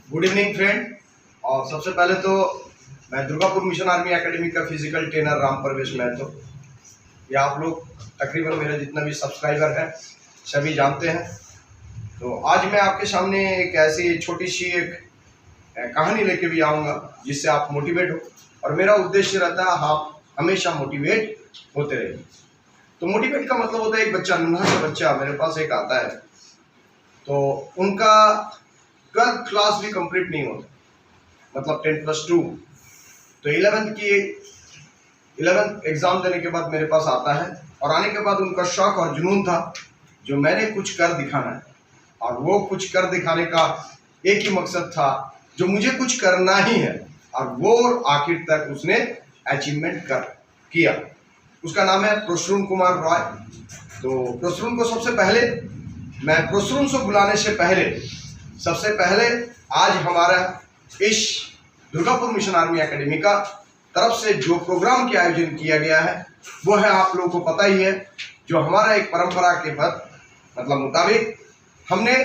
Good evening friend. और सबसे पहले तो मैं दुर्गापुर मिशन आर्मी एकेडमी का फिजिकल ट्रेनर राम परवेश महतो। ये आप लोग तकरीबन मेरा जितना भी सब्सक्राइबर है सभी जानते हैं। तो आज मैं आपके सामने एक ऐसी छोटी सी एक कहानी लेके भी आऊँगा जिससे आप मोटिवेट हो, और मेरा उद्देश्य रहता है आप हमेशा मोटिवेट होते रहिए। तो मोटिवेट का मतलब होता है एक बच्चा, नन्हा सा बच्चा मेरे पास एक आता है, तो उनका 12th क्लास भी कंप्लीट नहीं होता, मतलब 10+2, तो 11th एग्ज़ाम देने के बाद मेरे पास आता है। और आने के बाद उनका शौक और जुनून था जो मैंने कुछ कर दिखाना है, और वो कुछ कर दिखाने का एक ही मकसद था जो मुझे कुछ करना ही है, और वो आखिर तक उसने अचीवमेंट किया। उसका नाम है प्रसून कुमार रॉय। तो प्रसून को सबसे पहले मैं प्रसून से बुलाने से पहले सबसे पहले आज हमारा इस दुर्गापुर मिशन आर्मी एकेडमी का तरफ से जो प्रोग्राम के आयोजन किया गया है वो है, आप लोगों को पता ही है, जो हमारा एक परंपरा के मतलब मुताबिक हमने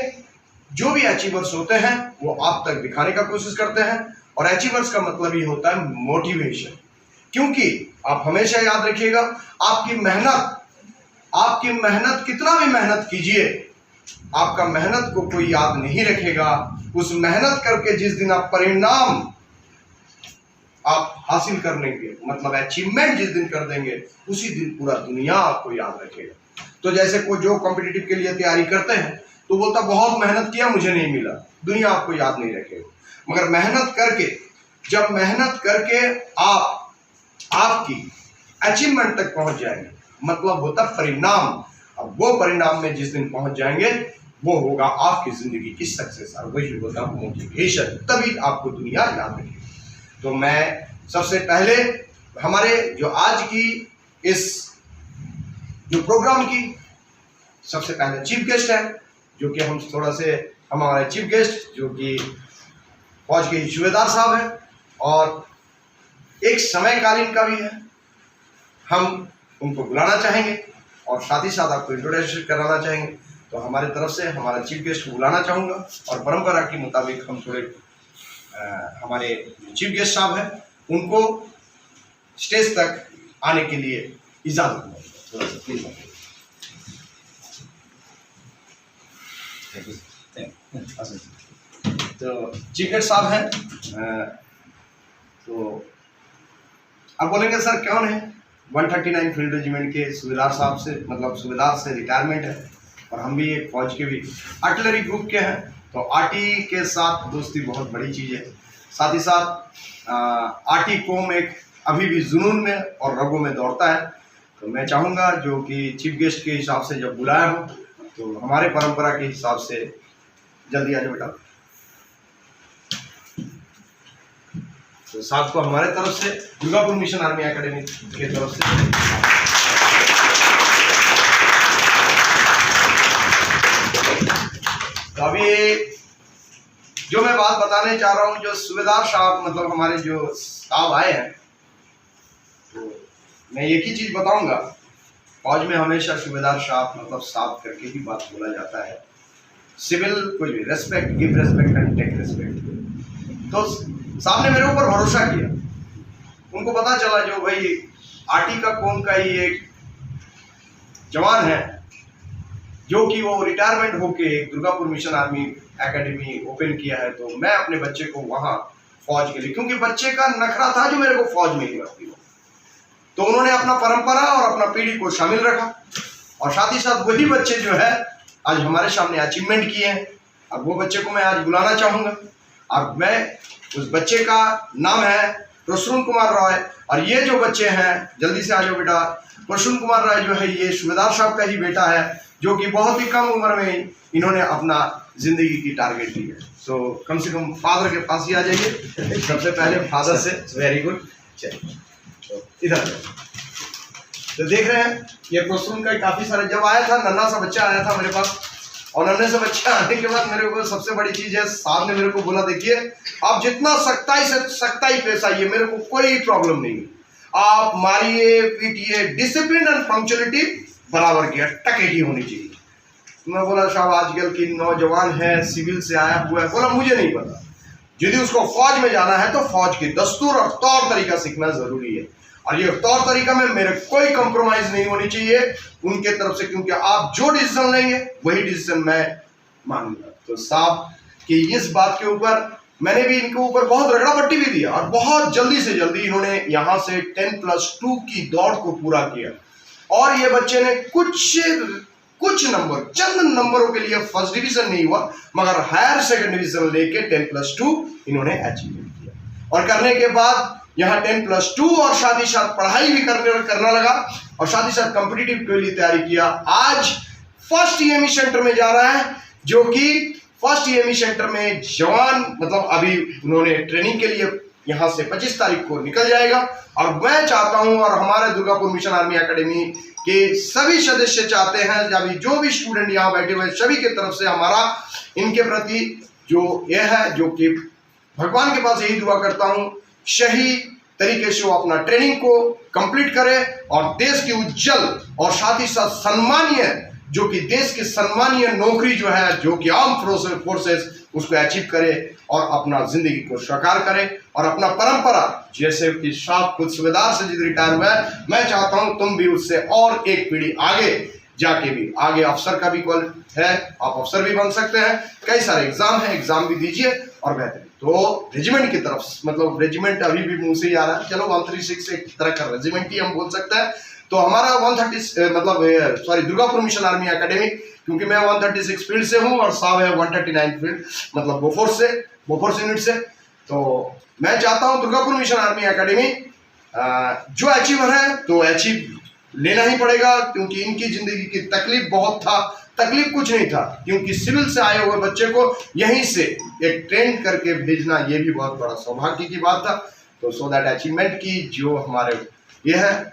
जो भी अचीवर्स होते हैं वो आप तक दिखाने का कोशिश करते हैं। और अचीवर्स का मतलब ही होता है मोटिवेशन, क्योंकि आप हमेशा याद रखिएगा आपकी मेहनत कितना भी मेहनत कीजिए, आपका मेहनत को कोई याद नहीं रखेगा। उस मेहनत करके जिस दिन आप परिणाम आप हासिल करने के मतलब अचीवमेंट जिस दिन कर देंगे, उसी दिन पूरा दुनिया आपको याद रखेगा। तो जैसे कोई जो कॉम्पिटिटिव के लिए तैयारी करते हैं तो बोलता बहुत मेहनत किया मुझे नहीं मिला, दुनिया आपको याद नहीं रखेगा। मगर जब मेहनत करके आप आपकी अचीवमेंट तक पहुंच जाएंगे, मतलब होता परिणाम। अब वो परिणाम में जिस दिन पहुंच जाएंगे वो होगा आपकी जिंदगी की सक्सेस, और वही होगा मोटिवेशन। तभी आपको दुनिया याद रखेगी। तो मैं सबसे पहले हमारे जो आज की इस जो प्रोग्राम की सबसे पहले चीफ गेस्ट है, जो कि हम थोड़ा से हमारे चीफ गेस्ट जो कि फौज के सूबेदार साहब हैं और एक समयकालीन का भी है, हम उनको बुलाना चाहेंगे और साथ ही साथ आपको इंट्रोडक्शन कराना चाहेंगे। तो हमारे तरफ से हमारा चीफ गेस्ट को बुलाना चाहूँगा, और परंपरा के मुताबिक हम थोड़े हमारे चीफ गेस्ट साहब हैं उनको स्टेज तक आने के लिए इजाज़त देंगे। थोड़ा सा प्लीज। तो चीफ गेस्ट साहब हैं, तो अब बोलेंगे सर कौन है? 139 फील्ड रेजिमेंट के सूबेदार साहब से, मतलब सूबेदार से रिटायरमेंट है, और हम भी एक फौज के भी आर्टिलरी ग्रुप के हैं। तो आर्टी के साथ दोस्ती बहुत बड़ी चीज़ है। साथ ही साथ आर्टी कौम एक अभी भी जुनून में और रगों में दौड़ता है। तो मैं चाहूँगा जो कि चीफ गेस्ट के हिसाब से जब बुलाया हो तो हमारे परंपरा के हिसाब से जल्दी आ जाओ बेटा। तो साथ को हमारे तरफ से दुर्गापुर मिशन आर्मी एकेडमी की तरफ से तो अभी जो मैं बात बताने चाह रहा हूँ, जो सूबेदार साहब मतलब हमारे जो साहब आए हैं, तो मैं एक ही चीज बताऊंगा, फौज में हमेशा सूबेदार साहब मतलब साफ करके ही बात बोला जाता है। सिविल कोई भी respect, give respect and take respect. तो साहब ने मेरे ऊपर भरोसा किया, उनको पता चला जो भाई आर्टी का कौम का ही एक जवान है जो कि वो रिटायरमेंट होके Durgapur mission army academy open किया है, तो मैं अपने बच्चे को वहाँ फौज के लिए, क्योंकि बच्चे का नखरा था जो मेरे को फौज में ही भर्ती हो, तो उन्होंने अपना परंपरा और अपना पीढ़ी को शामिल रखा, और साथ ही साथ वही बच्चे जो है आज हमारे सामने अचीवमेंट किए हैं। अब वो बच्चे को मैं आज बुलाना चाहूँगा, और मैं उस बच्चे का नाम है प्रसून कुमार रॉय। और ये जो बच्चे हैं, जल्दी से आ जाओ बेटा। प्रसून कुमार रॉय जो है ये सूबेदार साहब का ही बेटा है, जो कि बहुत ही कम उम्र में इन्होंने अपना जिंदगी की टारगेट ली है। तो कम से कम फादर के पास ही आ जाइए सबसे पहले, फादर से। Very good. चलिए तो इधर तो देख रहे हैं ये प्रसून का काफी सारा, जब आया था नन्हा सा बच्चा आया था मेरे पास, और नन्हे से बच्चा आने के बाद मेरे को सबसे बड़ी चीज है, साहब ने मेरे को बोला देखिए आप जितना सख्ताई से सख्ताई पेश आइए, मेरे को कोई प्रॉब्लम नहीं है, आप मारिए पीटिए, डिसिप्लिन एंड पंक्चुअलिटी बराबर की टकेटी होनी चाहिए। मैं बोला साहब आजकल की नौजवान है, सिविल से आया हुआ है, बोला मुझे नहीं पता, यदि उसको फौज में जाना है तो फौज की दस्तूर और तौर तरीका सीखना जरूरी है। और ये तौर तरीका में मेरे कोई कंप्रोमाइज नहीं होनी चाहिए उनके तरफ से, क्योंकि आप जो डिसीजन लेंगे वही डिसीजन मैं मानूंगा। तो साहब कि इस बात के ऊपर मैंने भी इनके ऊपर बहुत रगड़ा पट्टी भी दिया और बहुत जल्दी से जल्दी इन्होंने यहां से 10+2 की दौड़ को पूरा किया। और ये बच्चे ने कुछ नंबर, चंद नंबरों के लिए फर्स्ट डिवीजन नहीं हुआ, मगर हायर सेकंड डिवीजन लेके 10+2 इन्होंने अचीवमेंट किया। और करने के बाद यहाँ 10+2 और साथ ही साथ पढ़ाई भी करना लगा और साथ ही साथ कॉम्पिटिटिव के लिए तैयारी किया। आज फर्स्ट ईएमई सेंटर में जा रहा है, जो कि फर्स्ट ईएमई सेंटर में जवान मतलब अभी उन्होंने ट्रेनिंग के लिए यहाँ से 25 तारीख को निकल जाएगा। और मैं चाहता हूं और हमारे दुर्गापुर मिशन आर्मी एकेडमी के सभी सदस्य चाहते हैं, अभी जो भी स्टूडेंट यहाँ बैठे हुए सभी की तरफ से हमारा इनके प्रति जो यह है, जो कि भगवान के पास यही दुआ करता हूं सही तरीके से वो अपना ट्रेनिंग को कंप्लीट करे और देश की उज्जवल और साथ ही साथ सम्मानीय, जो कि देश की सम्मानीय नौकरी जो है, जो कि आर्म फोर्सेस, उसको अचीव करे और अपना जिंदगी को साकार करे और अपना परंपरा, जैसे कि साहब खुद सूबेदार से जिद रिटायर हुआ है, मैं चाहता हूं तुम भी उससे और एक पीढ़ी आगे जाके भी आगे अफसर का भी कॉल है, आप अफसर भी बन सकते हैं। कई सारे एग्जाम है, एग्जाम भी दीजिए और बेहतरीन। तो रेजिमेंट की तरफ मतलब रेजिमेंट अभी भी मुंह से ही आ रहा है, चलो 136 एक तरह का रेजिमेंट ही हम बोल सकते हैं। तो हमारा 130 मतलब sorry Durgapur mission army academy, क्योंकि मैं 136 फील्ड से हूं और साहब है 139 फील्ड मतलब बोफोर्स यूनिट से। तो मैं चाहता हूं दुर्गापुर मिशन आर्मी एकेडमी जो अचीवर है तो अचीव लेना ही पड़ेगा, क्योंकि इनकी जिंदगी की तकलीफ बहुत था, तकलीफ कुछ नहीं था, क्योंकि सिविल से आए हुए बच्चे को यहीं से एक ट्रेन करके भेजना ये भी बहुत बड़ा सौभाग्य की बात था। तो सो दैट अचीवमेंट की जो हमारे ये है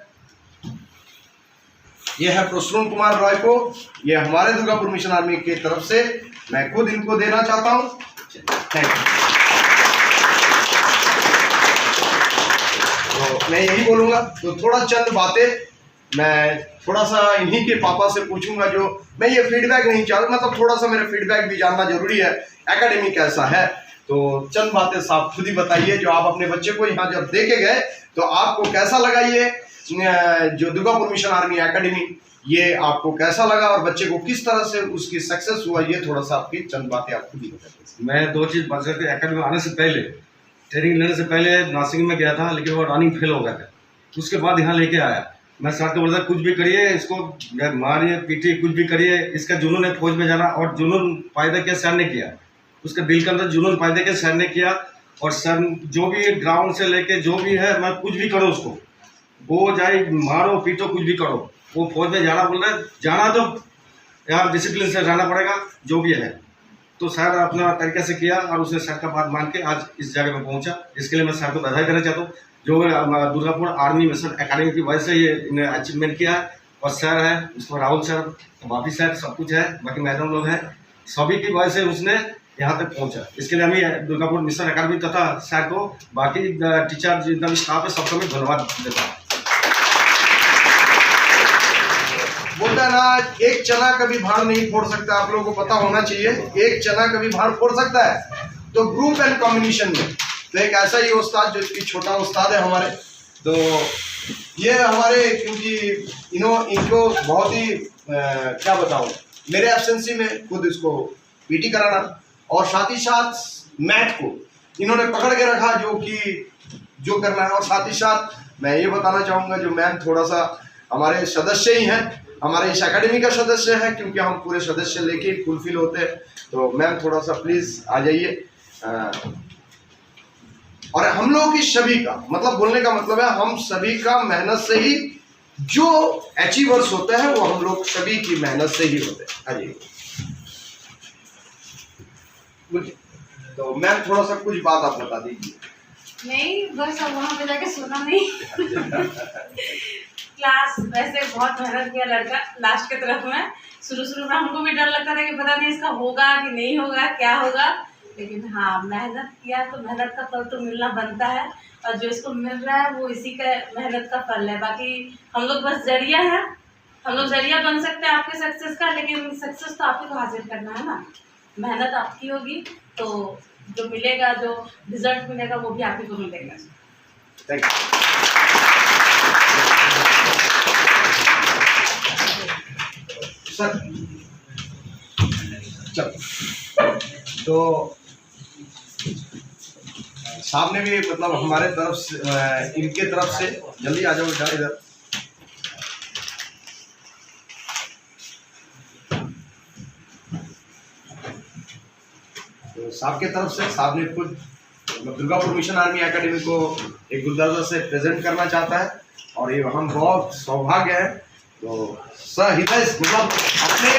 प्रसून कुमार रॉय को, ये हमारे दुर्गापुर मिशन आर्मी की तरफ से मैं खुद इनको देना चाहता हूं। Thank you. तो मैं यही बोलूंगा, तो थोड़ा चंद बातें मैं थोड़ा सा इन्हीं के पापा से पूछूंगा, जो मैं ये फीडबैक नहीं चाहता, मतलब थोड़ा सा मेरा फीडबैक भी जानना जरूरी है, एकेडमी कैसा है। तो चंद बातें साहब खुद ही बताइए, जो आप अपने बच्चे को यहाँ जब देके गए तो आपको कैसा लगा, ये जो दुर्गापुर मिशन आर्मी एकेडमी ये आपको कैसा लगा और बच्चे को किस तरह से उसकी सक्सेस हुआ, ये थोड़ा सा आपकी चंद बातें आप खुद ही बताइए। मैं दो चीज़ बता सकते, एकेडमी आने से पहले, ट्रेनिंग लेने से पहले नासिक में गया था, लेकिन वो रनिंग फेल हो गया था। उसके बाद यहाँ लेके आया, मैं सर को बोलता कुछ भी करिए, इसको मारिए पीटिए, कुछ भी करिए, इसका जुनून है फौज में जाना, और जुनून पैदा किया सर ने किया, उसके दिल के अंदर जुनून पैदा किया सर ने किया। और सर जो भी ग्राउंड से लेके जो भी है, मैं कुछ भी करो उसको, वो जाए मारो पीटो कुछ भी करो, वो फौज में जाना बोल रहा है, जाना तो यहाँ डिसिप्लिन से रहना पड़ेगा जो भी है। तो सर अपना तरीके से किया और उसने सर का बात मान के आज इस जगह में पहुंचा। इसके लिए मैं सर को बधाई देना चाहता हूँ, जो दुर्गापुर आर्मी मिशन एकेडमी की वजह से ये अचीवमेंट किया है। और सर है उसमें राहुल सर, बापी सर, सब कुछ है, बाकी मैडम लोग हैं, सभी की वजह से उसने यहाँ तक पहुंचा। इसके लिए हमें दुर्गापुर मिशन एकेडमी तथा सर को, बाकी टीचर जितना भी स्टाफ है, सबको मैं धन्यवाद देता हूँ। बोलता है ना, एक चना कभी भाड़ नहीं फोड़ सकता, आप लोगों को पता होना चाहिए, एक चना कभी भाड़ फोड़ सकता है। तो ग्रुप एंड कॉम्बिनेशन में तो एक ऐसा ही उस्ताद, जो कि छोटा उस्ताद है हमारे, तो ये हमारे, क्योंकि इनको बहुत ही क्या बताऊं, मेरे एब्सेंसी में खुद इसको पीटी कराना और साथ ही साथ मैथ को इन्होंने पकड़ के रखा, जो कि जो करना है। और साथ ही साथ मैं ये बताना चाहूँगा, जो मैम थोड़ा सा हमारे सदस्य ही हैं, हमारे इस एकेडमी का सदस्य है, क्योंकि हम पूरे सदस्य लेके फुलफिल होते हैं। तो मैम थोड़ा सा प्लीज़ आ जाइए। और हम लोगों की सभी का मतलब बोलने का मतलब है, हम सभी का मेहनत से ही जो अचीवर्स होते हैं, वो हम लोग सभी की मेहनत से ही होते हैं। अरे तो मैम थोड़ा सा कुछ बात आप बता दीजिए। नहीं, बस अब वहाँ पे जाके सुना नहीं। क्लास वैसे बहुत मेहनत किया लड़का लास्ट के तरफ में। शुरू में हमको भी डर लगता था कि पता नहीं इसका होगा कि नहीं होगा, क्या होगा, लेकिन हाँ मेहनत किया तो मेहनत का फल तो मिलना बनता है, और जो इसको मिल रहा है वो इसी का मेहनत का फल है। बाकी हम लोग बस जरिया है, हम लोग जरिया बन सकते हैं आपके सक्सेस का, लेकिन सक्सेस तो आप ही को हासिल करना है ना। मेहनत आपकी होगी तो जो मिलेगा, जो रिजल्ट मिलेगा वो भी आप ही को मिलेगा। Thank you sir. चल तो सामने भी मतलब हमारे तरफ से इनके तरफ से जल्दी आ जाओ इधर। तो साहब के तरफ से साहब ने खुद दुर्गापुर मिशन आर्मी एकेडमी को एक गुलदस्ता से प्रेजेंट करना चाहता है और ये हम बहुत सौभाग्य है। तो सहृदय मतलब अपने